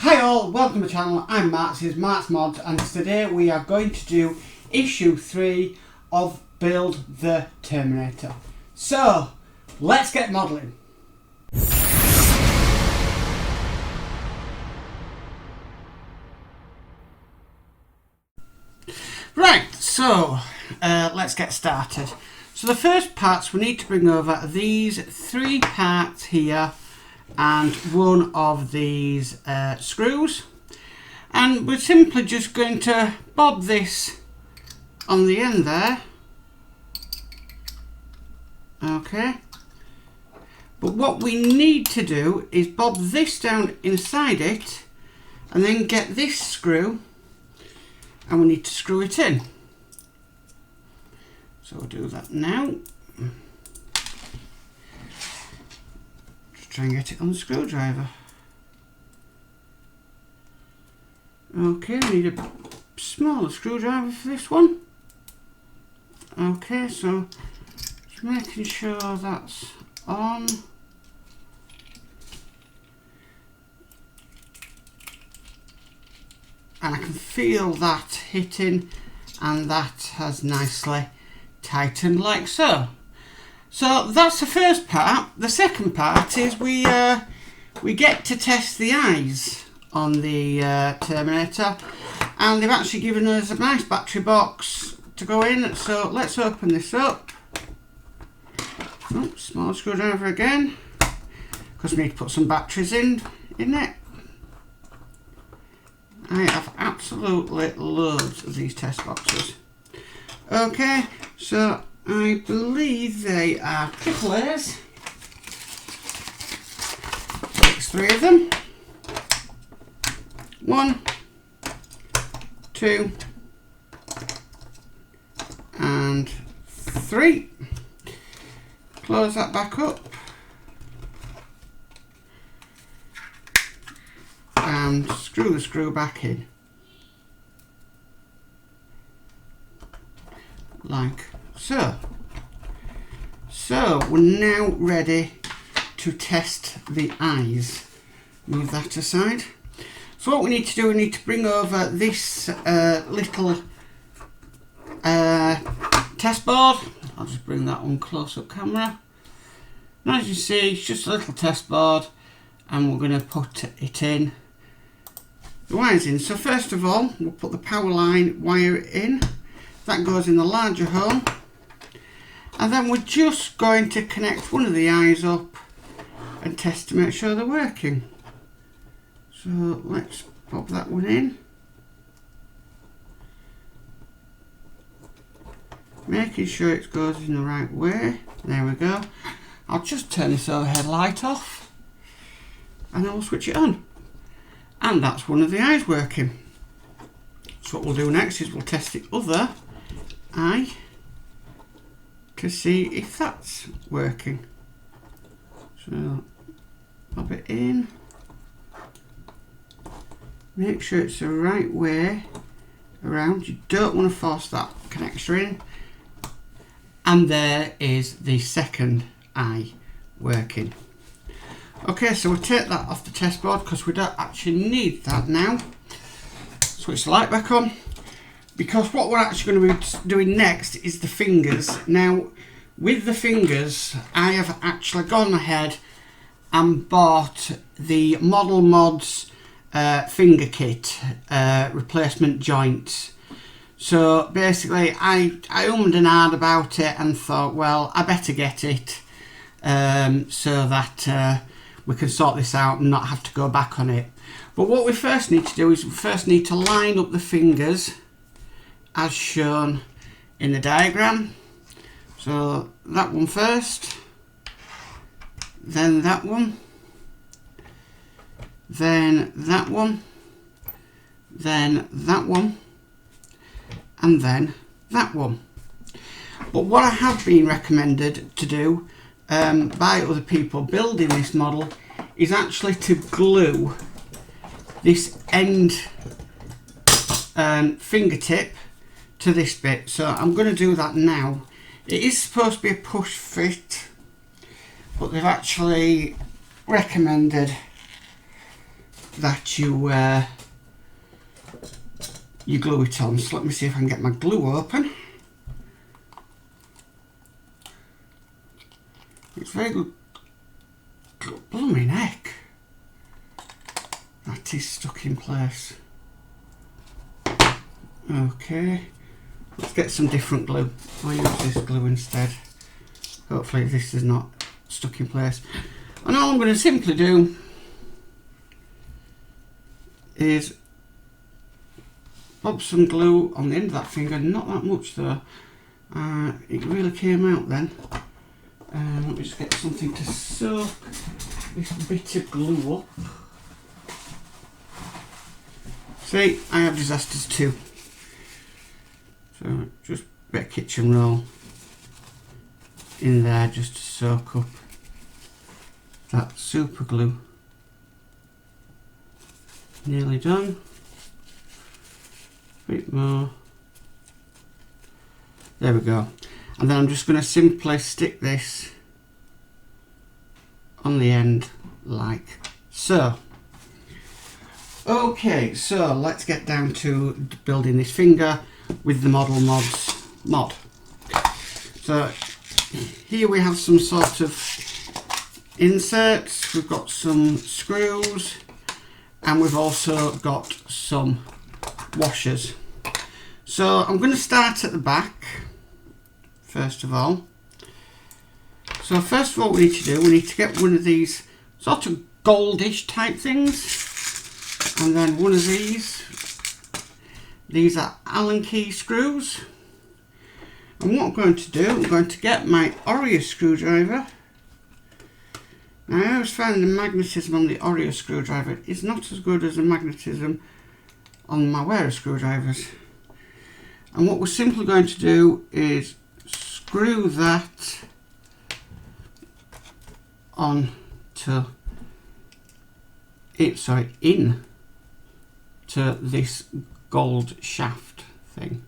Hi all, welcome to the channel. I'm Mark, this is Mark's Mods, and today we are going to do issue 3 of Build the Terminator. So, let's get modelling. Right, so let's get started. So the first parts we need to bring over are these 3 parts here and one of these screws, and we're simply just going to bob this on the end there. Okay, but what we need to do is bob this down inside it and then get this screw, and we need to screw it in. So we'll do that now. Try and get it on the screwdriver. Okay, we need a smaller screwdriver for this one. Okay, so just making sure that's on. And I can feel that hitting, and that has nicely tightened like so. So that's the first part. The second part is we get to test the eyes on the Terminator, and they've actually given us a nice battery box to go in. So let's open this up. Oh, small screwdriver again, because we need to put some batteries in it. I have absolutely loads of these test boxes. Okay, so I believe they are AAA's. There's 3 of them. 1, 2, and 3. Close that back up. And screw the screw back in. Like so. So we're now ready to test the eyes. Move that aside. So what we need to do, we need to bring over this little test board. I'll just bring that on close-up camera. And as you see, it's just a little test board, and we're going to put it in. The wires in. So first of all, we'll put the power line wire in. That goes in the larger hole. And then we're just going to connect one of the eyes up and test to make sure they're working. So let's pop that one in. Making sure it goes in the right way. There we go. I'll just turn this overhead light off and then we'll switch it on. And that's one of the eyes working. So what we'll do next is we'll test the other eye to see if that's working. So pop it in, make sure it's the right way around. You don't want to force that connector in. And there is the second eye working. Okay, so we'll take that off the test board because we don't actually need that now. Switch the light back on, because what we're actually going to be doing next is the fingers. Now, with the fingers, I have actually gone ahead and bought the Model Mods finger kit, replacement joints. So basically, I ummed and ahed about it and thought, well, I better get it so that we can sort this out and not have to go back on it. But what we first need to do is we first need to line up the fingers as shown in the diagram. So that one first, then that one, then that one, then that one, and then that one. But what I have been recommended to do by other people building this model is actually to glue this end fingertip to this bit. So I'm going to do that now. It is supposed to be a push fit, but they've actually recommended that you glue it on. So let me see if I can get my glue open. It's very good. Blooming heck. That is stuck in place. Okay, let's get some different glue. I'll use this glue instead. Hopefully this is not stuck in place. And all I'm going to simply do is bob some glue on the end of that finger. Not that much though. It really came out then. Let me just get something to soak this bit of glue up. See, I have disasters too. So just a bit of kitchen roll in there just to soak up that super glue. Nearly done. A bit more. There we go. And then I'm just going to simply stick this on the end like so. Okay, so let's get down to building this finger with the Model Mods mod. So here we have some sort of inserts, we've got some screws, and we've also got some washers. So I'm going to start at the back first of all. So first of all, we need to get one of these sort of goldish type things, and then one of these. These are Allen key screws. And what I'm going to do, I'm going to get my Oreo screwdriver. Now I always find the magnetism on the Oreo screwdriver is not as good as the magnetism on my Wera screwdrivers. And what we're simply going to do is screw that on to it, sorry, in to this gold shaft thing.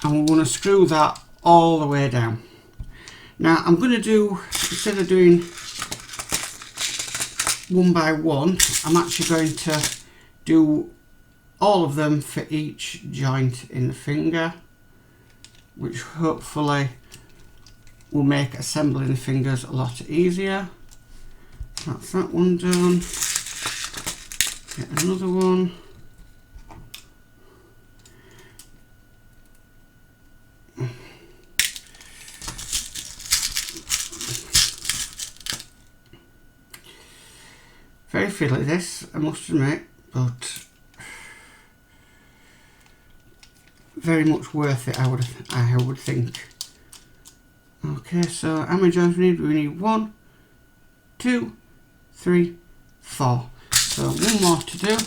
And we want to screw that all the way down. Now I'm going to do, instead of doing one by one, I'm actually going to do all of them for each joint in the finger, which hopefully will make assembling the fingers a lot easier. That's that one done. Get another one. Very fiddly this, I must admit, but very much worth it, I would think. Okay, so how many joints we need? We need 1, 2, 3, 4. So one more to do.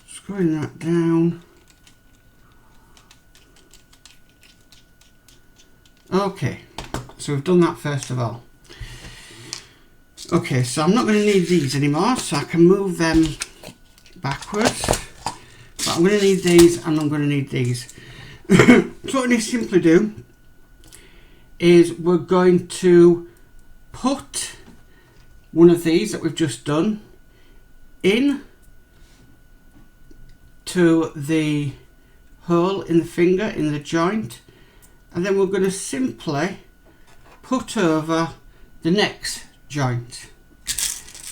Screwing that down. Okay, so we've done that first of all. Okay, so I'm not going to need these anymore, so I can move them backwards. But I'm going to need these and I'm going to need these. So what we need to simply do is we're going to put one of these that we've just done in to the hole in the finger, in the joint, and then we're going to simply put over the next joint.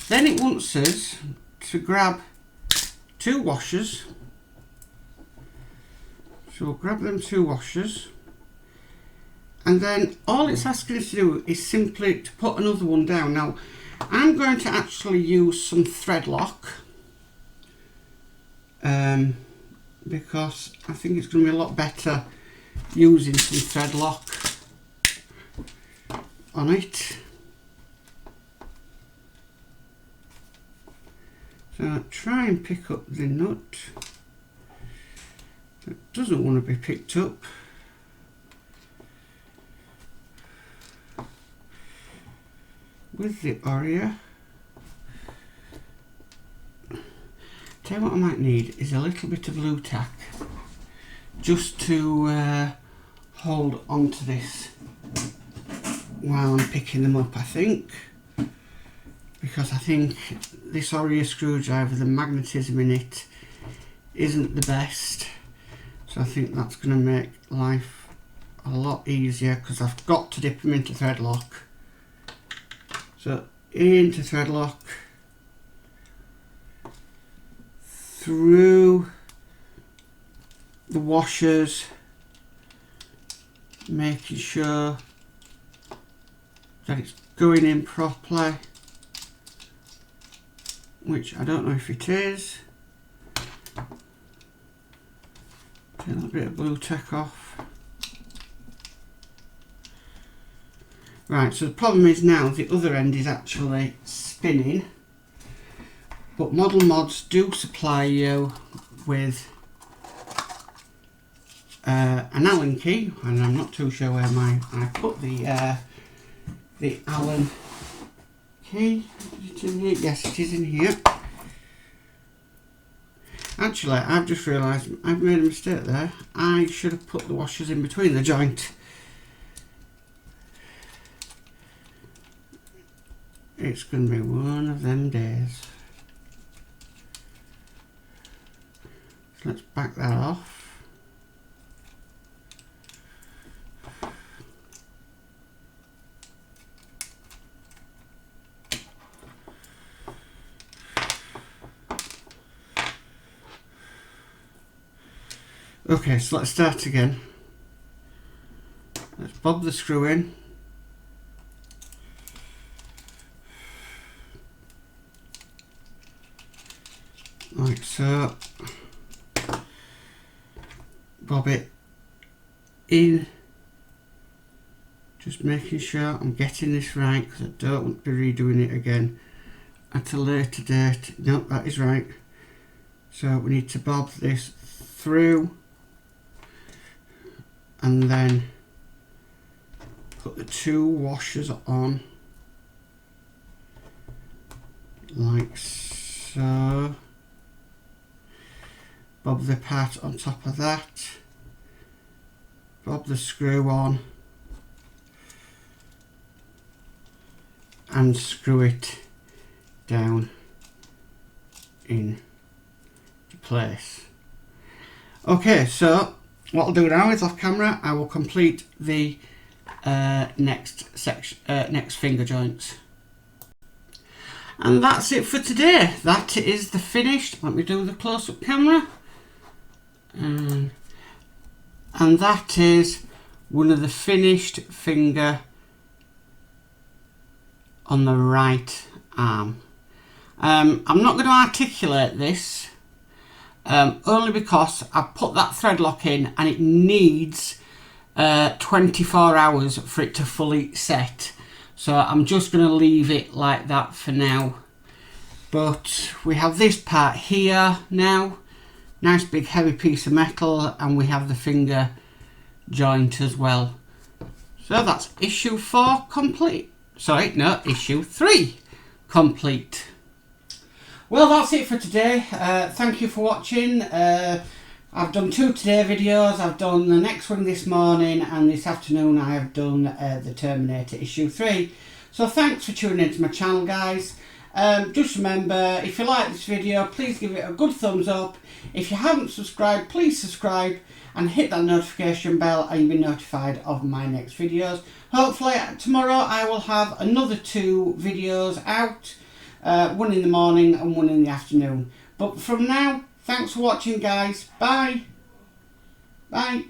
Then it wants us to grab 2 washers. So we'll grab them 2 washers, and then all it's asking us to do is simply to put another one down. Now I'm going to actually use some thread lock because I think it's going to be a lot better using some thread lock on it. So try and pick up the nut that doesn't want to be picked up. with the Oreo. Tell you what I might need is a little bit of glue tack just to hold onto this while I'm picking them up, I think, because I think this Oreo screwdriver, the magnetism in it isn't the best, so I think that's going to make life a lot easier because I've got to dip them into thread lock. So into thread lock, through the washers, making sure that it's going in properly, which I don't know if it is. Take a little bit of glue tack off. Right, so the problem is now the other end is actually spinning, but Model Mods do supply you with an Allen key, and I'm not too sure where I put the Allen key. Is it in here? Yes, it is in here. Actually, I've just realised I've made a mistake there. I should have put the washers in between the joint. It's going to be one of them days. So let's back that off. Okay, so let's start again. Let's bob the screw in. Like so. Bob it in. Just making sure I'm getting this right because I don't want to be redoing it again at a later date. Nope, that is right. So we need to bob this through and then put the two washers on like so. Bob the part on top of that, bob the screw on and screw it down in place. Okay, so what I'll do now is off camera I will complete the next section, next finger joints. And that's it for today. That is the finished. Let me do the close-up camera. And that is one of the finished finger on the right arm. I'm not going to articulate this only because I've put that thread lock in and it needs 24 hours for it to fully set. So I'm just going to leave it like that for now. But we have this part here now. Nice big heavy piece of metal, and we have the finger joint as well. So that's issue 4 complete. Sorry, no, issue 3 complete. Well, that's it for today. Thank you for watching. I've done 2 today videos. I've done the next one this morning, and this afternoon I have done the Terminator issue 3. So thanks for tuning into my channel, guys. Just remember, if you like this video, please give it a good thumbs up. If you haven't subscribed, please subscribe and hit that notification bell and you'll be notified of my next videos. Hopefully tomorrow I will have another 2 videos out, one in the morning and one in the afternoon. But from now, thanks for watching, guys. Bye. Bye.